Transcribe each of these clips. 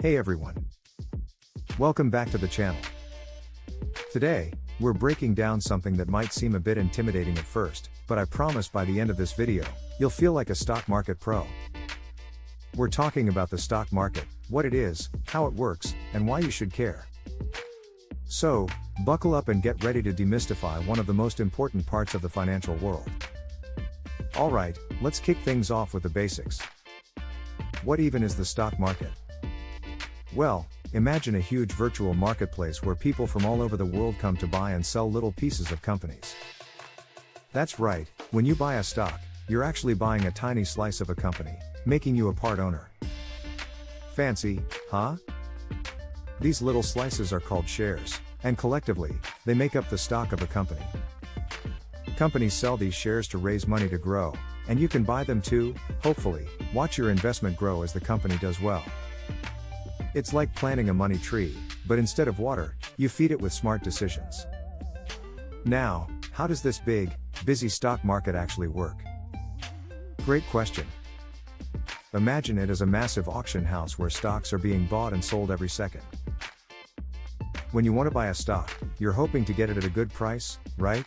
Hey everyone. Welcome back to the channel. Today, we're breaking down something that might seem a bit intimidating at first, but I promise by the end of this video, you'll feel like a stock market pro. We're talking about the stock market, what it is, how it works, and why you should care. So, buckle up and get ready to demystify one of the most important parts of the financial world. Alright, let's kick things off with the basics. What even is the stock market? Well, imagine a huge virtual marketplace where people from all over the world come to buy and sell little pieces of companies. That's right, when you buy a stock, you're actually buying a tiny slice of a company, making you a part owner. Fancy, huh? These little slices are called shares, and collectively, they make up the stock of a company. Companies sell these shares to raise money to grow, and you can buy them too, hopefully, watch your investment grow as the company does well. It's like planting a money tree, but instead of water, you feed it with smart decisions. Now, how does this big, busy stock market actually work? Great question. Imagine it as a massive auction house where stocks are being bought and sold every second. When you want to buy a stock, you're hoping to get it at a good price, right?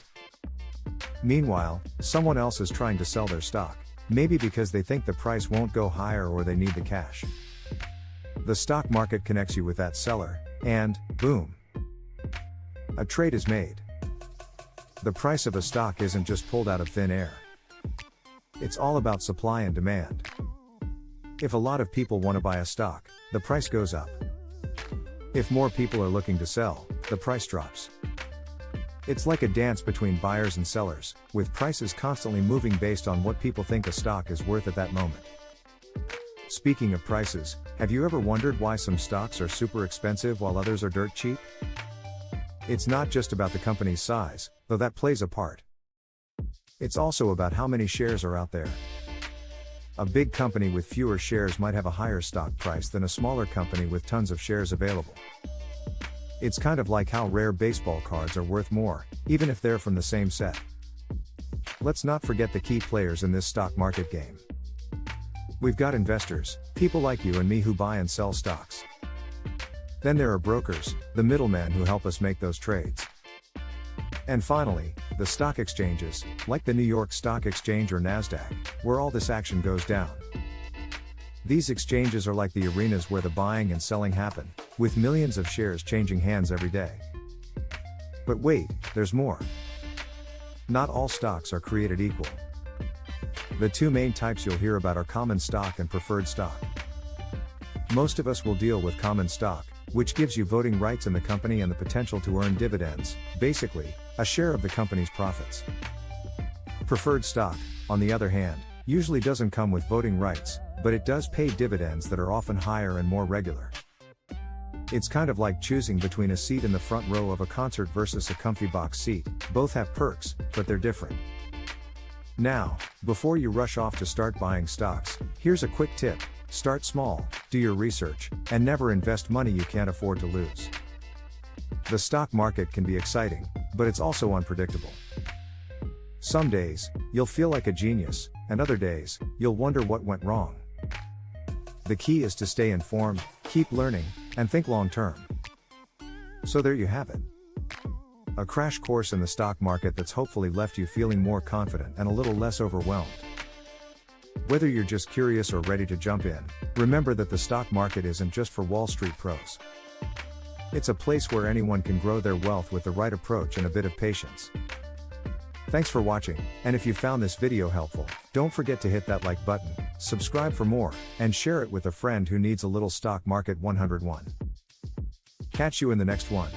Meanwhile, someone else is trying to sell their stock, maybe because they think the price won't go higher or they need the cash. The stock market connects you with that seller, and, boom! A trade is made. The price of a stock isn't just pulled out of thin air. It's all about supply and demand. If a lot of people want to buy a stock, the price goes up. If more people are looking to sell, the price drops. It's like a dance between buyers and sellers, with prices constantly moving based on what people think a stock is worth at that moment. Speaking of prices, have you ever wondered why some stocks are super expensive while others are dirt cheap? It's not just about the company's size, though that plays a part. It's also about how many shares are out there. A big company with fewer shares might have a higher stock price than a smaller company with tons of shares available. It's kind of like how rare baseball cards are worth more, even if they're from the same set. Let's not forget the key players in this stock market game. We've got investors, people like you and me who buy and sell stocks. Then there are brokers, the middlemen who help us make those trades. And finally, the stock exchanges, like the New York Stock Exchange or NASDAQ, where all this action goes down. These exchanges are like the arenas where the buying and selling happen, with millions of shares changing hands every day. But wait, there's more. Not all stocks are created equal. The two main types you'll hear about are common stock and preferred stock. Most of us will deal with common stock, which gives you voting rights in the company and the potential to earn dividends, basically, a share of the company's profits. Preferred stock, on the other hand, usually doesn't come with voting rights, but it does pay dividends that are often higher and more regular. It's kind of like choosing between a seat in the front row of a concert versus a comfy box seat. Both have perks, but they're different. Now, before you rush off to start buying stocks, here's a quick tip: start small, do your research, and never invest money you can't afford to lose. The stock market can be exciting, but it's also unpredictable. Some days, you'll feel like a genius, and other days, you'll wonder what went wrong. The key is to stay informed, keep learning, and think long term. So there you have it. A crash course in the stock market that's hopefully left you feeling more confident and a little less overwhelmed. Whether you're just curious or ready to jump in, remember that the stock market isn't just for Wall Street pros. It's a place where anyone can grow their wealth with the right approach and a bit of patience. Thanks for watching, and if you found this video helpful, don't forget to hit that like button, subscribe for more, and share it with a friend who needs a little stock market 101. Catch you in the next one.